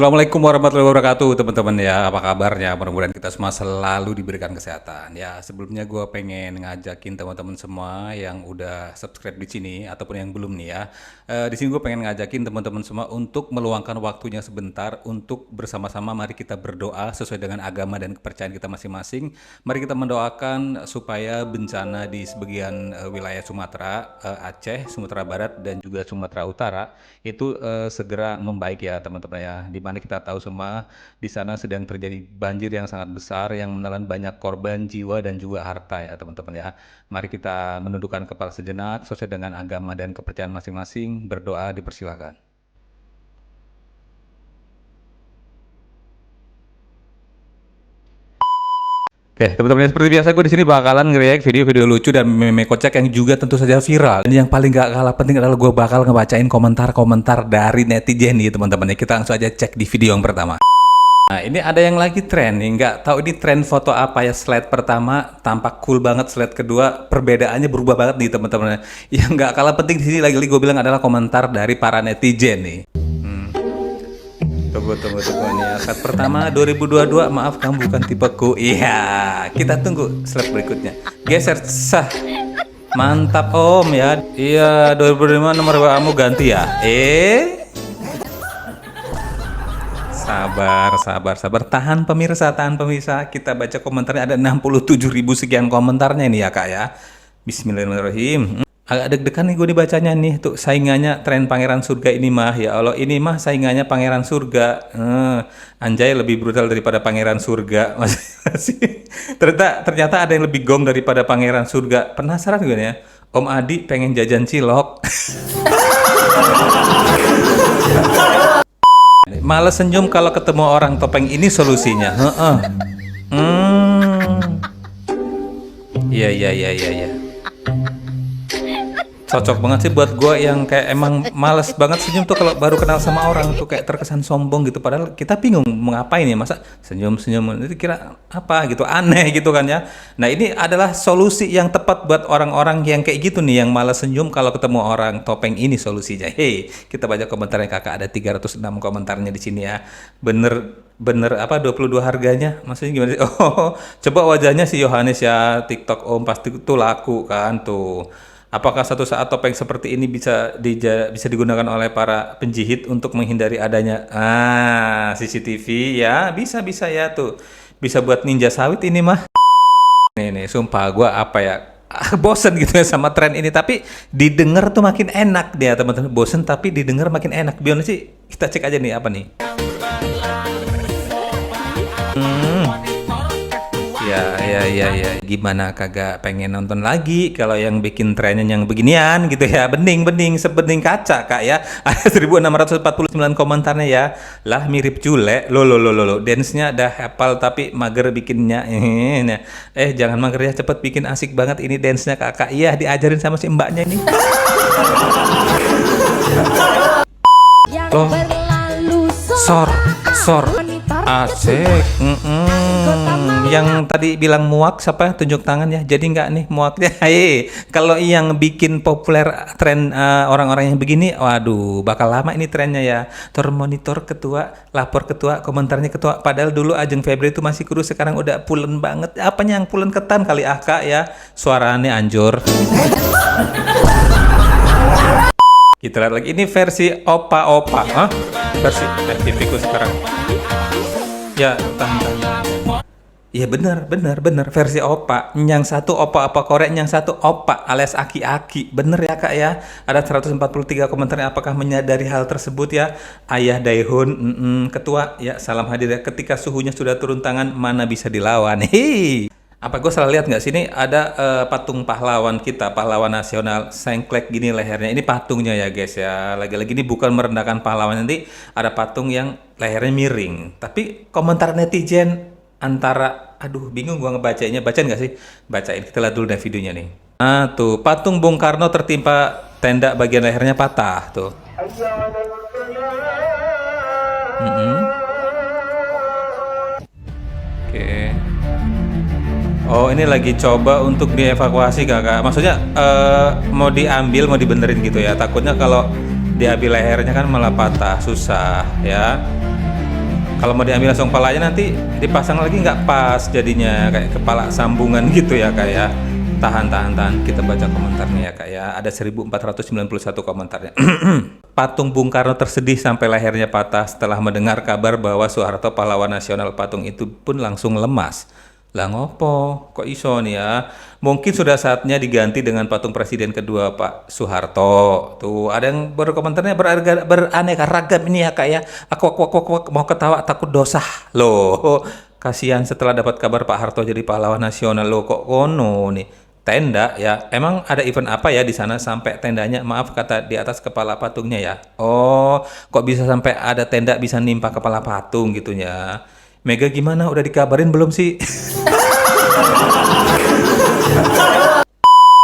Assalamualaikum warahmatullahi wabarakatuh teman-teman ya, apa kabarnya? Mudah-mudahan kita semua selalu diberikan kesehatan ya. Sebelumnya gue pengen ngajakin teman-teman semua yang udah subscribe di sini ataupun yang belum nih ya. Di sini gue pengen ngajakin teman-teman semua untuk meluangkan waktunya sebentar untuk bersama-sama mari kita berdoa sesuai dengan agama dan kepercayaan kita masing-masing. Mari kita mendoakan supaya bencana di sebagian wilayah Sumatera, Aceh, Sumatera Barat dan juga Sumatera Utara itu segera membaik ya teman-teman ya. Di mana kita tahu semua di sana sedang terjadi banjir yang sangat besar yang menelan banyak korban jiwa dan juga harta ya teman-teman ya. Mari kita menundukkan kepala sejenak sesuai dengan agama dan kepercayaan masing-masing, berdoa dipersilakan. Oke, teman-teman seperti biasa gue di sini bakalan nge-react video-video lucu dan meme kocak yang juga tentu saja viral. Dan yang paling gak kalah penting adalah gue bakal ngebacain komentar-komentar dari netizen nih teman-teman. Kita langsung aja cek di video yang pertama. Nah, ini ada yang lagi tren nih, nggak tahu ini tren foto apa ya. Slide pertama tampak cool banget, slide kedua perbedaannya berubah banget nih teman-teman. Yang nggak kalah penting di sini lagi-lagi gue bilang adalah komentar dari para netizen nih. Tunggu nih ya. Slide pertama 2022, maaf kamu bukan tipeku. Iya, kita tunggu slide berikutnya. Geser sah. Mantap om ya. Iya, 2005 nomor WA-mu ganti ya. Sabar. Tahan pemirsa. Kita baca komentarnya ada 67.000 sekian komentarnya ini ya kak ya. Bismillahirrahmanirrahim. Agak deg-degan nih gue dibacanya nih. Tuh saingannya tren pangeran surga ini mah. Ya Allah, ini mah saingannya pangeran surga. Anjay lebih brutal daripada pangeran surga. Masih. Ternyata ada yang lebih gong daripada pangeran surga. Penasaran gue ya. Om Adi pengen jajan cilok. Males senyum kalau ketemu orang topeng ini solusinya. Iya. Cocok banget sih buat gue yang kayak emang males banget senyum tuh kalau baru kenal sama orang tuh kayak terkesan sombong gitu. Padahal kita bingung mau ngapain ya, masa senyum-senyum itu kira apa gitu, aneh gitu kan ya. Nah ini adalah solusi yang tepat buat orang-orang yang kayak gitu nih, yang malas senyum kalau ketemu orang topeng ini solusinya. Hey, kita baca komentarnya kakak, ada 306 komentarnya di sini ya. Bener apa 22 harganya, maksudnya gimana sih? Oh, coba wajahnya si Yohanes ya, TikTok om pasti tuh laku kan tuh. Apakah satu saat topeng seperti ini bisa digunakan oleh para penjihit untuk menghindari adanya CCTV ya? Bisa ya tuh. Bisa buat ninja sawit ini mah. Nih, sumpah gue apa ya? Bosen gitu ya sama tren ini, tapi didengar tuh makin enak dia teman-teman. Bosen tapi didengar makin enak. Biar sih kita cek aja nih apa nih. Ya, gimana kagak pengen nonton lagi kalau yang bikin trennya yang beginian gitu ya. Bening sebening kaca kak ya. Ada 1649 komentarnya ya. Lah mirip Jule. Lo dance-nya dah hafal tapi mager bikinnya. Jangan mager ya, cepet bikin, asik banget ini dance-nya kakak. Iya, diajarin sama si mbaknya ini. Loh. Sor asik. Yang tadi bilang muak siapa? Tunjuk tangan ya. Jadi nggak nih muaknya. Kalau yang bikin populer tren orang-orang yang begini, waduh bakal lama ini trennya ya. Monitor ketua, lapor ketua, komentarnya ketua. Padahal dulu Ajeng Febri itu masih kurus, sekarang udah pulen banget. Apanya yang pulen, ketan kali kak ya. Suaranya anjur. Kita lihat lagi, ini versi opa. Versi FTV ku sekarang. Ya, tahan. Iya bener versi opa. Yang satu opa Korea, yang satu opa alias aki-aki. Bener ya kak ya. Ada 143 komentarnya. Apakah menyadari hal tersebut ya? Ayah Daehun, ketua ya, salam hadir ya. Ketika suhunya sudah turun tangan, mana bisa dilawan. Apa gue salah lihat nggak? Sini ada patung pahlawan kita, pahlawan nasional, sengklek gini lehernya. Ini patungnya ya guys ya. Lagi-lagi ini bukan merendahkan pahlawan, nanti ada patung yang lehernya miring. Tapi komentar netizen antara, aduh bingung gua ngebacanya. Bacain nggak sih? Bacain, kita lihat dulu deh videonya nih. Tuh patung Bung Karno tertimpa tenda, bagian lehernya patah tuh. Oke. Oh ini lagi coba untuk dievakuasi kakak. Maksudnya mau diambil, mau dibenerin gitu ya. Takutnya kalau diambil lehernya kan malah patah, susah ya. Kalau mau diambil langsung kepalanya nanti dipasang lagi nggak pas jadinya, kayak kepala sambungan gitu ya Kak ya. Tahan. Kita baca komentarnya ya Kak ya. Ada 1491 komentarnya. Patung Bung Karno tersedih sampai lehernya patah setelah mendengar kabar bahwa Soeharto pahlawan nasional. Patung itu pun langsung lemas. Lah ngopo? Kok iso nih ya? Mungkin sudah saatnya diganti dengan patung presiden kedua Pak Soeharto. Tuh, ada yang berkomentarnya beraneka ragam ini ya Kak ya. Aku mau ketawa takut dosa. Loh, kasihan setelah dapat kabar Pak Harto jadi pahlawan nasional. Loh, kok kono nih? Tenda ya. Emang ada event apa ya di sana sampai tendanya? Maaf kata di atas kepala patungnya ya. Oh, kok bisa sampai ada tenda bisa nimpa kepala patung gitu ya. Mega gimana? Udah dikabarin belum sih?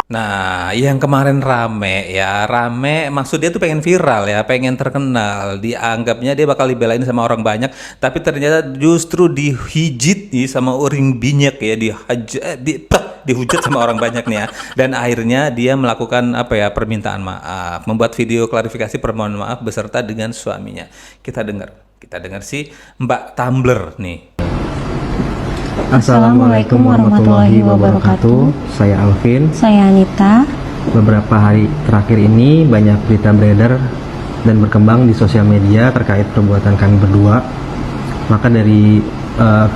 Nah, yang kemarin rame maksud dia tuh pengen viral ya, pengen terkenal, dianggapnya dia bakal dibelain sama orang banyak, tapi ternyata justru dihijit nih sama orang banyak ya, dihujat sama orang banyak nih ya, dan akhirnya dia melakukan apa ya, permintaan maaf, membuat video klarifikasi permohonan maaf beserta dengan suaminya. Kita dengar sih Mbak Tumbler nih. Assalamualaikum warahmatullahi wabarakatuh. Saya Alvin. Saya Anita. Beberapa hari terakhir ini banyak berita beredar dan berkembang di sosial media terkait perbuatan kami berdua. Maka dari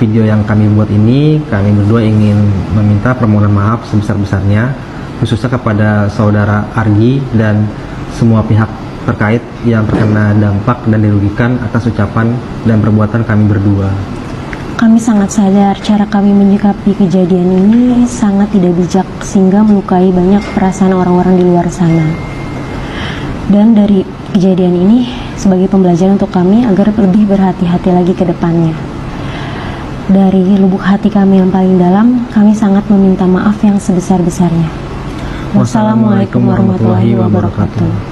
video yang kami buat ini, kami berdua ingin meminta permohonan maaf sebesar-besarnya, khususnya kepada saudara Argi dan semua pihak terkait yang terkena dampak dan dirugikan atas ucapan dan perbuatan kami berdua. Kami sangat sadar cara kami menyikapi kejadian ini sangat tidak bijak sehingga melukai banyak perasaan orang-orang di luar sana. Dan dari kejadian ini sebagai pembelajaran untuk kami agar lebih berhati-hati lagi ke depannya. Dari lubuk hati kami yang paling dalam, kami sangat meminta maaf yang sebesar-besarnya. Wassalamualaikum warahmatullahi wabarakatuh.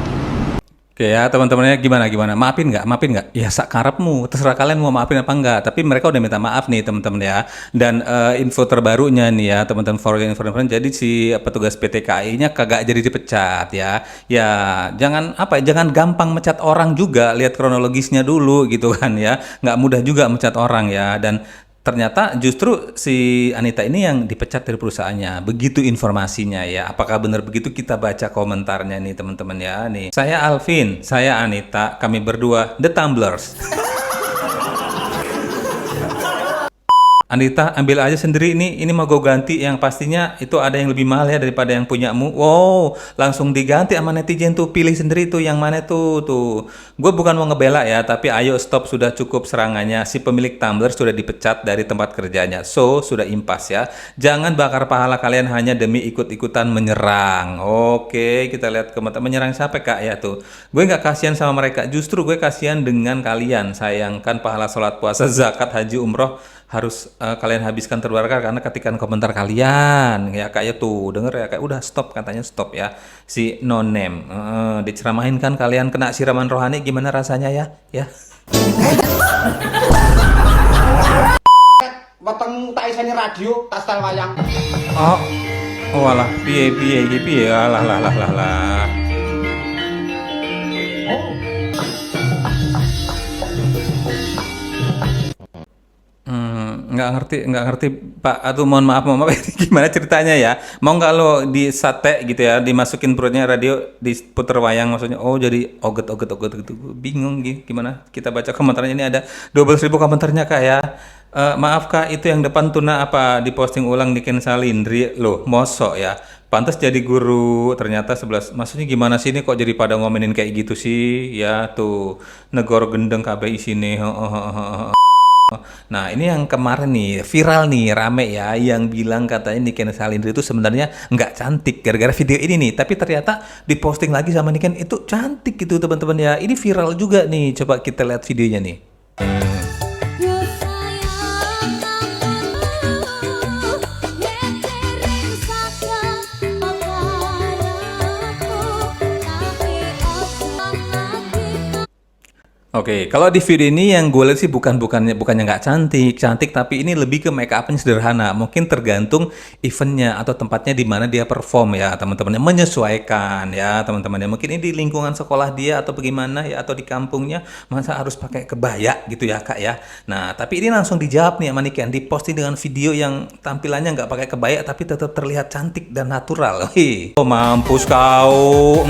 Oke ya teman-temannya, gimana? Maafin nggak? Ya sakarepmu, terserah kalian mau maafin apa enggak. Tapi mereka udah minta maaf nih teman-teman ya. Dan info terbarunya nih ya teman-teman, for your information, jadi si petugas PT KAI-nya kagak jadi dipecat ya. Ya jangan gampang mecat orang juga. Lihat kronologisnya dulu gitu kan ya. Nggak mudah juga mecat orang ya. Dan ternyata justru si Anita ini yang dipecat dari perusahaannya. Begitu informasinya ya. Apakah benar begitu? Kita baca komentarnya nih teman-teman ya. Nih, saya Alvin, saya Anita, kami berdua The Tumblers. Anita, ambil aja sendiri ini mau gue ganti, yang pastinya itu ada yang lebih mahal ya daripada yang punyamu. Wow, langsung diganti sama netizen tuh, pilih sendiri tuh yang mana tuh. Gue bukan mau ngebela ya, tapi ayo stop, sudah cukup serangannya. Si pemilik Tumblr sudah dipecat dari tempat kerjanya, so sudah impas ya. Jangan bakar pahala kalian hanya demi ikut-ikutan menyerang. Oke, kita lihat komentar, menyerang siapa Kak ya tuh. Gue nggak kasihan sama mereka, justru gue kasihan dengan kalian. Sayangkan pahala sholat puasa, zakat, haji, umroh harus kalian habiskan terbakar karena ketikan komentar kalian ya Kak ya tuh, denger ya Kak, udah stop, katanya stop ya si no name. Diceramahin kan kalian, kena siraman rohani, gimana rasanya ya weteng tak iseni radio tas tel wayang. oh walah, piye lah. Nggak ngerti Pak, aduh mohon maaf gimana ceritanya ya, mau nggak lo di sate gitu ya, dimasukin perutnya radio, diputer wayang maksudnya, oh jadi oget gitu, bingung gimana. Kita baca komentarnya, ini ada 12.000 komentarnya Kak ya. Maaf Kak, itu yang depan tuna apa diposting ulang di Ken Salindri loh, mosok ya, pantas jadi guru ternyata 11. Maksudnya gimana sih ini, kok jadi pada ngomenin kayak gitu sih ya tuh, negoro gendeng KB isine. Nah ini yang kemarin nih viral nih, rame ya, yang bilang katanya Niken Salindri itu sebenarnya nggak cantik gara-gara video ini nih, tapi ternyata diposting lagi sama Niken itu cantik gitu teman-teman ya. Ini viral juga nih, coba kita lihat videonya nih. Oke, kalau di video ini yang gue lihat sih bukannya nggak cantik, tapi ini lebih ke make upnya sederhana. Mungkin tergantung eventnya atau tempatnya di mana dia perform ya, teman-temannya menyesuaikan ya, teman-temannya. Mungkin ini di lingkungan sekolah dia atau bagaimana ya, atau di kampungnya, masa harus pakai kebaya gitu ya kak ya. Nah, tapi ini langsung dijawab nih sama Niken, diposting dengan video yang tampilannya nggak pakai kebaya tapi tetap terlihat cantik dan natural. Wih, oh, mampus kau.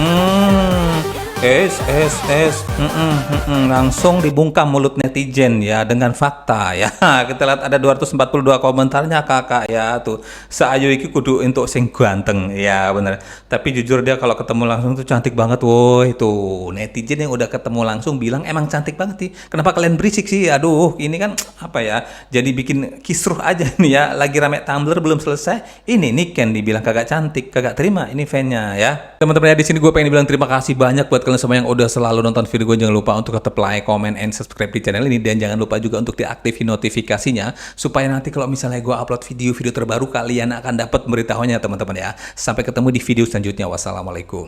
Langsung dibungkam mulut netizen ya dengan fakta ya. Kita lihat ada 242 komentarnya kakak ya tuh. Saayu iki kudu untuk sing ganteng ya bener. Tapi jujur dia kalau ketemu langsung tuh cantik banget woi tuh. Netizen yang udah ketemu langsung bilang emang cantik banget sih. Kenapa kalian berisik sih? Aduh, ini kan apa ya? Jadi bikin kisruh aja nih ya. Lagi rame Tumblr belum selesai. Ini Niken dibilang kagak cantik, kagak terima ini fan-nya ya. Teman-teman ya, di sini gue pengen bilang terima kasih banyak buat kalian semua yang udah selalu nonton video gue. Jangan lupa untuk tetap like, comment, and subscribe di channel ini. Dan jangan lupa juga untuk diaktifin notifikasinya supaya nanti kalau misalnya gue upload video-video terbaru kalian akan dapat memberitahunya teman-teman ya. Sampai ketemu di video selanjutnya. Wassalamualaikum.